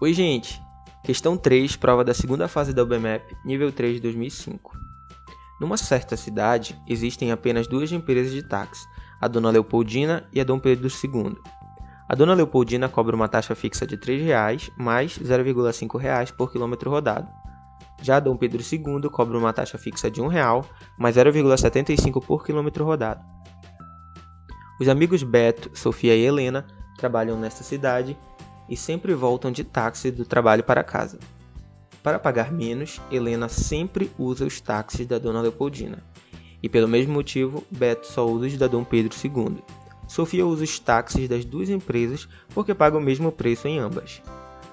Oi, gente! Questão 3, prova da segunda fase da UBMAP, nível 3 de 2005. Numa certa cidade, existem apenas duas empresas de táxi, a Dona Leopoldina e a Dom Pedro II. A Dona Leopoldina cobra uma taxa fixa de R$ 3,00 mais R$ 0,5 por quilômetro rodado. Já a Dom Pedro II cobra uma taxa fixa de R$ 1,00 mais 0,75 por quilômetro rodado. Os amigos Beto, Sofia e Helena trabalham nesta cidade e sempre voltam de táxi do trabalho para casa. Para pagar menos, Helena sempre usa os táxis da Dona Leopoldina. E pelo mesmo motivo, Beto só usa os da Dom Pedro II. Sofia usa os táxis das duas empresas porque paga o mesmo preço em ambas.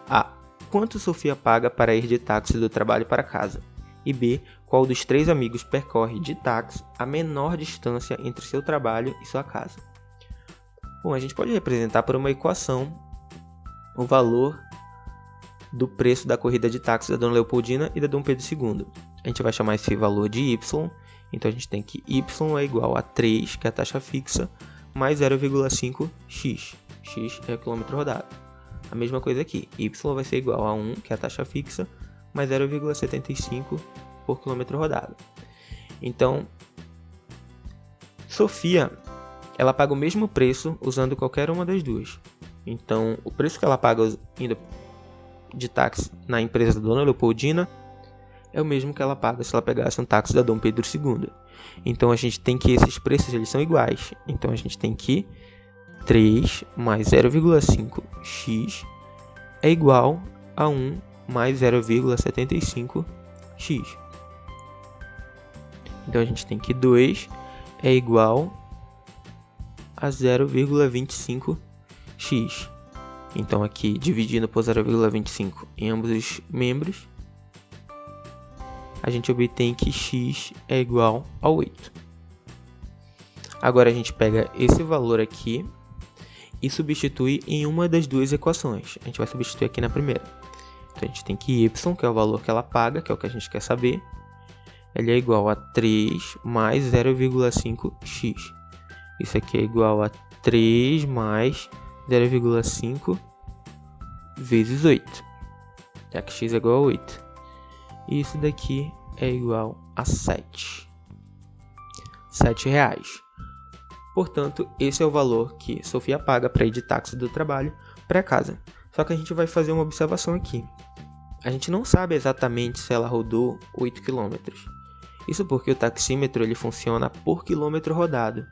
A. Quanto Sofia paga para ir de táxi do trabalho para casa? E B. Qual dos três amigos percorre de táxi a menor distância entre seu trabalho e sua casa? Bom, a gente pode representar por uma equação o valor do preço da corrida de táxi da Dona Leopoldina e da Dom Pedro II. A gente vai chamar esse valor de y, então a gente tem que y é igual a 3, que é a taxa fixa, mais 0,5x. X é o quilômetro rodado. A mesma coisa aqui, y vai ser igual a 1, que é a taxa fixa, mais 0,75 por quilômetro rodado. Então, Sofia, ela paga o mesmo preço usando qualquer uma das duas. Então, o preço que ela paga indo de táxi na empresa da Dona Leopoldina é o mesmo que ela paga se ela pegasse um táxi da Dom Pedro II. Então, a gente tem que esses preços eles são iguais. Então, a gente tem que 3 mais 0,5x é igual a 1 mais 0,75x. Então, a gente tem que 2 é igual a 0,25x. Então, aqui, dividindo por 0,25 em ambos os membros, a gente obtém que x é igual a 8. Agora, a gente pega esse valor aqui e substitui em uma das duas equações. A gente vai substituir aqui na primeira. Então, a gente tem que y, que é o valor que ela paga, que é o que a gente quer saber, ele é igual a 3 mais 0,5x. Isso aqui é igual a 3 mais 0,5 vezes 8, já que x é igual a 8. E isso daqui é igual a 7. R$7. Portanto, esse é o valor que Sofia paga para ir de táxi do trabalho para casa. Só que a gente vai fazer uma observação aqui. A gente não sabe exatamente se ela rodou 8 km. Isso porque o taxímetro ele funciona por quilômetro rodado.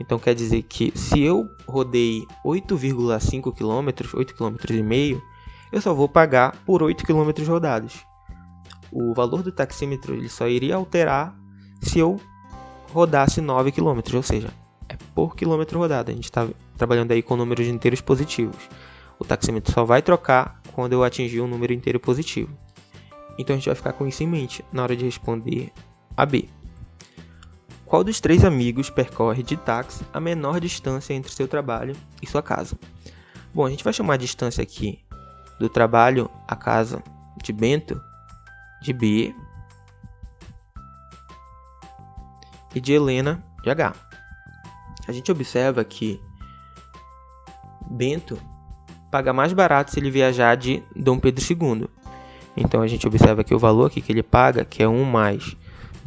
Então quer dizer que se eu rodei 8,5 km, 8,5 km, eu só vou pagar por 8 km rodados. O valor do taxímetro ele só iria alterar se eu rodasse 9 km, ou seja, é por quilômetro rodado. A gente está trabalhando aí com números inteiros positivos. O taxímetro só vai trocar quando eu atingir um número inteiro positivo. Então a gente vai ficar com isso em mente na hora de responder a B. Qual dos três amigos percorre de táxi a menor distância entre seu trabalho e sua casa? Bom, a gente vai chamar a distância aqui do trabalho à casa de Bento de B e de Helena de H. A gente observa que Bento paga mais barato se ele viajar de Dom Pedro II. Então a gente observa que o valor aqui que ele paga, que é 1 mais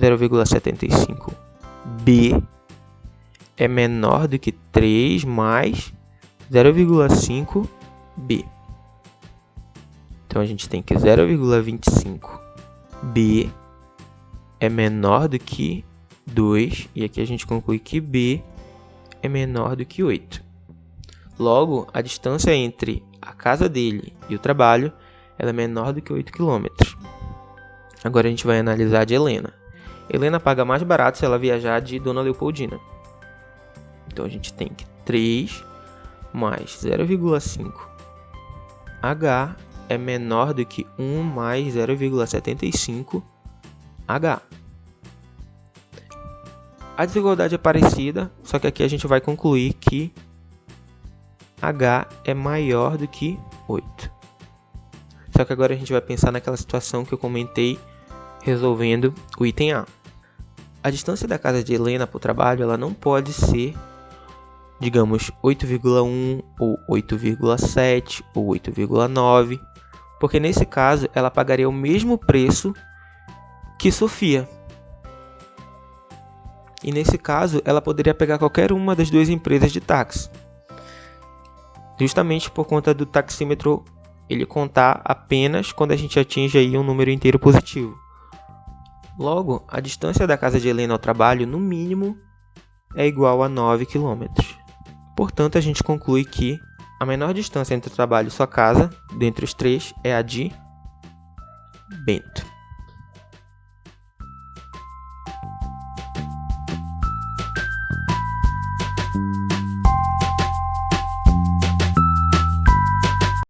0,75 B, é menor do que 3 mais 0,5 B. Então a gente tem que 0,25 B é menor do que 2, e aqui a gente conclui que B é menor do que 8. Logo, a distância entre a casa dele e o trabalho ela é menor do que 8 km. Agora a gente vai analisar a de Helena. Helena paga mais barato se ela viajar de Dona Leopoldina. Então a gente tem que 3 mais 0,5 H é menor do que 1 mais 0,75 H. A desigualdade é parecida, só que aqui a gente vai concluir que H é maior do que 8. Só que agora a gente vai pensar naquela situação que eu comentei resolvendo o item A. A distância da casa de Helena para o trabalho ela não pode ser, digamos, 8,1 ou 8,7 ou 8,9 porque nesse caso ela pagaria o mesmo preço que Sofia. E nesse caso ela poderia pegar qualquer uma das duas empresas de táxi, justamente por conta do taxímetro ele contar apenas quando a gente atinge aí um número inteiro positivo. Logo, a distância da casa de Helena ao trabalho, no mínimo, é igual a 9 km. Portanto, a gente conclui que a menor distância entre o trabalho e sua casa, dentre os três, é a de Bento.